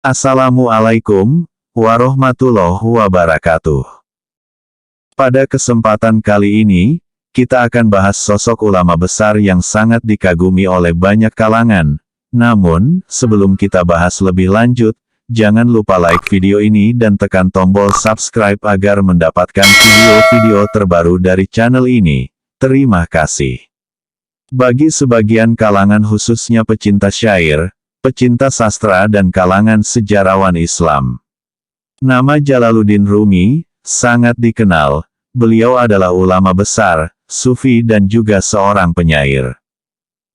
Assalamualaikum warahmatullahi wabarakatuh. Pada kesempatan kali ini, kita akan bahas sosok ulama besar yang sangat dikagumi oleh banyak kalangan. Namun, sebelum kita bahas lebih lanjut, jangan lupa like video ini dan tekan tombol subscribe agar mendapatkan video-video terbaru dari channel ini. Terima kasih. Bagi sebagian kalangan khususnya pecinta syair, pecinta sastra dan kalangan sejarawan Islam, nama Jalaluddin Rumi sangat dikenal. Beliau adalah ulama besar, sufi dan juga seorang penyair.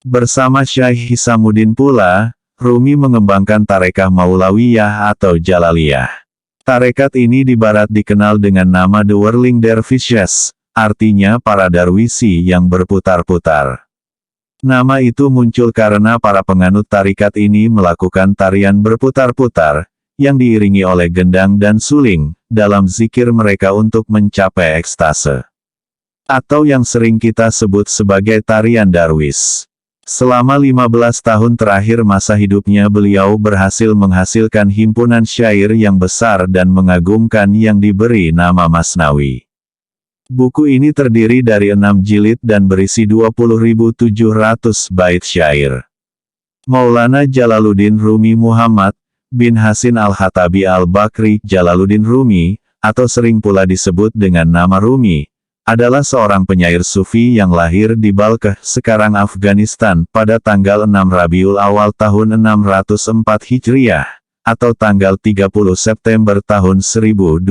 Bersama Syekh Hisamuddin pula, Rumi mengembangkan tarekah Maulawiyah atau Jalaliyah. Tarekat ini di barat dikenal dengan nama The Whirling Dervishes, artinya para darwisi yang berputar-putar. Nama itu muncul karena para penganut tarikat ini melakukan tarian berputar-putar, yang diiringi oleh gendang dan suling, dalam zikir mereka untuk mencapai ekstase. Atau yang sering kita sebut sebagai tarian darwis. Selama 15 tahun terakhir masa hidupnya beliau berhasil menghasilkan himpunan syair yang besar dan mengagumkan yang diberi nama Masnawi. Buku ini terdiri dari 6 jilid dan berisi 20.700 bait syair. Maulana Jalaluddin Rumi Muhammad bin Hasin Al-Hatabi Al-Bakri Jalaluddin Rumi, atau sering pula disebut dengan nama Rumi, adalah seorang penyair sufi yang lahir di Balkh, sekarang Afghanistan, pada tanggal 6 Rabiul Awal tahun 604 Hijriah, atau tanggal 30 September tahun 1207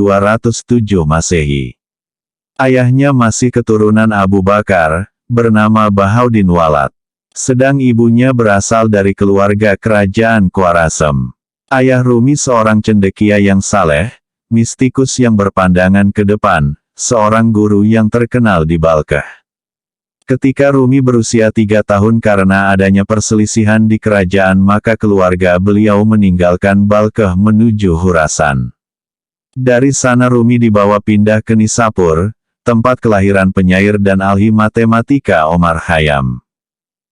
Masehi. Ayahnya masih keturunan Abu Bakar, bernama Bahaudin Walad. Sedang ibunya berasal dari keluarga kerajaan Khwarasm. Ayah Rumi seorang cendekia yang saleh, mistikus yang berpandangan ke depan, seorang guru yang terkenal di Balkh. Ketika Rumi berusia 3 tahun karena adanya perselisihan di kerajaan maka keluarga beliau meninggalkan Balkh menuju Khurasan. Dari sana Rumi dibawa pindah ke Nisapur, tempat kelahiran penyair dan ahli matematika Omar Khayyam.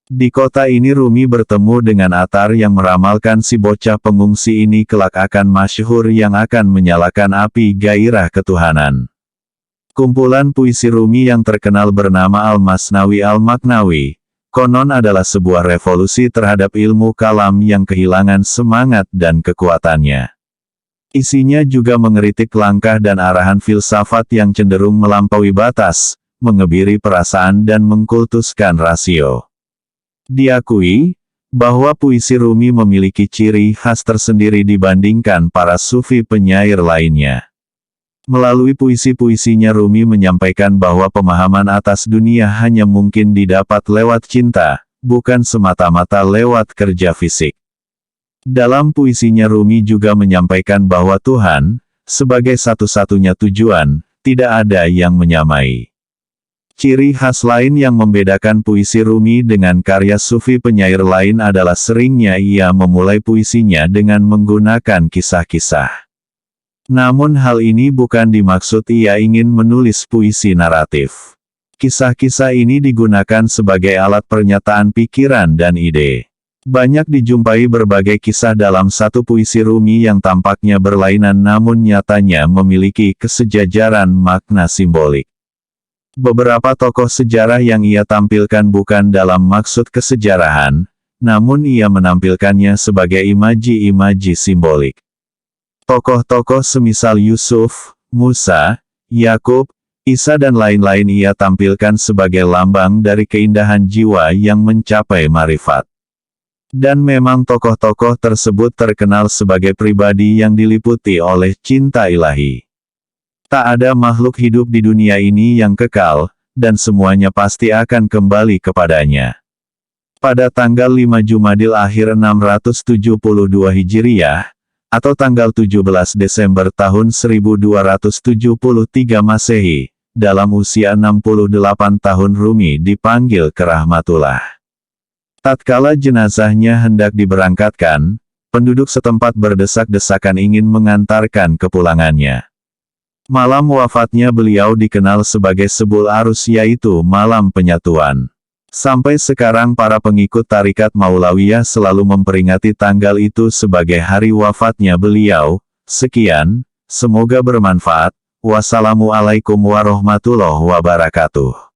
Di kota ini Rumi bertemu dengan Atar yang meramalkan si bocah pengungsi ini kelak akan masyhur yang akan menyalakan api gairah ketuhanan. Kumpulan puisi Rumi yang terkenal bernama Al-Masnawi Al-Maknawi, konon adalah sebuah revolusi terhadap ilmu kalam yang kehilangan semangat dan kekuatannya. Isinya juga mengeritik langkah dan arahan filsafat yang cenderung melampaui batas, mengebiri perasaan dan mengkultuskan rasio. Diakui bahwa puisi Rumi memiliki ciri khas tersendiri dibandingkan para sufi penyair lainnya. Melalui puisi-puisinya Rumi menyampaikan bahwa pemahaman atas dunia hanya mungkin didapat lewat cinta, bukan semata-mata lewat kerja fisik. Dalam puisinya Rumi juga menyampaikan bahwa Tuhan, sebagai satu-satunya tujuan, tidak ada yang menyamai. Ciri khas lain yang membedakan puisi Rumi dengan karya sufi penyair lain adalah seringnya ia memulai puisinya dengan menggunakan kisah-kisah. Namun hal ini bukan dimaksud ia ingin menulis puisi naratif. Kisah-kisah ini digunakan sebagai alat pernyataan pikiran dan ide. Banyak dijumpai berbagai kisah dalam satu puisi Rumi yang tampaknya berlainan namun nyatanya memiliki kesejajaran makna simbolik. Beberapa tokoh sejarah yang ia tampilkan bukan dalam maksud kesejarahan, namun ia menampilkannya sebagai imaji-imaji simbolik. Tokoh-tokoh semisal Yusuf, Musa, Yakub, Isa dan lain-lain ia tampilkan sebagai lambang dari keindahan jiwa yang mencapai marifat. Dan memang tokoh-tokoh tersebut terkenal sebagai pribadi yang diliputi oleh cinta ilahi. Tak ada makhluk hidup di dunia ini yang kekal, dan semuanya pasti akan kembali kepadanya. Pada tanggal 5 Jumadil Akhir 672 Hijriah, atau tanggal 17 Desember tahun 1273 Masehi, dalam usia 68 tahun Rumi dipanggil ke rahmatullah. Tatkala jenazahnya hendak diberangkatkan, penduduk setempat berdesak-desakan ingin mengantarkan kepulangannya. Malam wafatnya beliau dikenal sebagai Sebul Arus yaitu malam penyatuan. Sampai sekarang para pengikut Tarikat Maulawiyah selalu memperingati tanggal itu sebagai hari wafatnya beliau. Sekian, semoga bermanfaat. Wassalamualaikum warahmatullahi wabarakatuh.